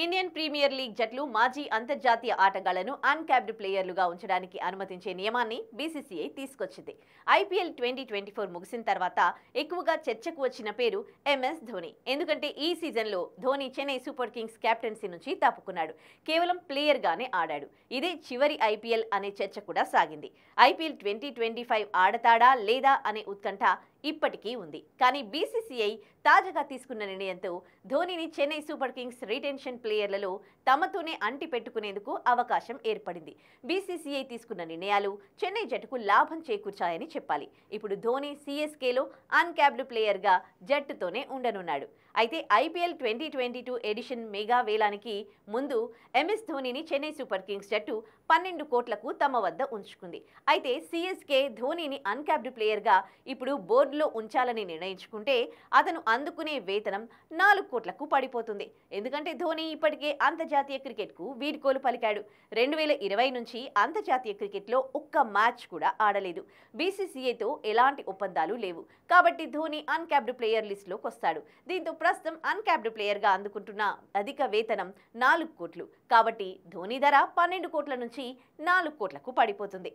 Indian premier league జట్లు మాజీ అంతర్జాతీయ ఆటగాళ్లను అన్క్యాప్డ్ ప్లేయర్లుగా ఉంచడానికి అనుమతించే నియమాన్ని బీసీసీఐ తీసుకొచ్చింది. ఐపీఎల్ 2024 ముగిసిన తర్వాత ఎక్కువగా చర్చకు వచ్చిన పేరు ఎంఎస్ ధోని. ఎందుకంటే ఈ సీజన్లో Dhoni Chennai super Kings captaincy నుంచి తప్పుకున్నాడు. కేవలం ప్లేయర్గానే ఆడాడు. ఇదే చివరి ఐపీఎల్ అనే చర్చ కూడా సాగింది. ఐపీఎల్ 2025 ఆడతాడా లేదా అనే ఉత్కంఠ ఇప్పటికీ ఉంది. కానీ బీసీసీఐ తాజాగా తీసుకున్న నిర్ణయంతో ధోనిని చెన్నై సూపర్ కింగ్స్ రిటెన్షన్ ప్లేయర్లలో తమతోనే అంటి పెట్టుకునేందుకు అవకాశం ఏర్పడింది. బీసీసీఐ తీసుకున్న నిర్ణయాలు చెన్నై జట్టుకు లాభం చేకూర్చాయని చెప్పాలి. ఇప్పుడు ధోని సీఎస్కేలో అన్క్యాప్డ్ ప్లేయర్గా జట్టుతోనే ఉండనున్నాడు. అయితే ఐపీఎల్ 2022 ఎడిషన్ మెగా వేలానికి ముందు ఎంఎస్ ధోనిని చెన్నై సూపర్ కింగ్స్ జట్టు 12 కోట్లకు తమ వద్ద ఉంచుకుంది. అయితే సీఎస్కే ధోనిని అన్క్యాప్డ్ ప్లేయర్గా ఇప్పుడు బోర్డులో ఉంచాలని నిర్ణయించుకుంటే అతను అందుకునే వేతనం 4 కోట్లకు పడిపోతుంది. ఎందుకంటే ధోని ఇప్పటికే అంతర్జాతీయ క్రికెట్కు వీడ్కోలు పలికాడు. 2020 నుంచి అంతర్జాతీయ క్రికెట్లో ఒక్క మ్యాచ్ కూడా ఆడలేదు. బీసీసీఐతో ఎలాంటి ఒప్పందాలు లేవు. కాబట్టి ధోని అన్క్యాప్డ్ ప్లేయర్ లిస్టులోకి వస్తాడు. దీంతో ప్రస్తుతం అన్క్యాప్డ్ ప్లేయర్గా అందుకుంటున్న అధిక వేతనం 4 కోట్లు. కాబట్టి ధోని ధర 12 కోట్ల నుంచి 4 కోట్లకు పడిపోతుంది.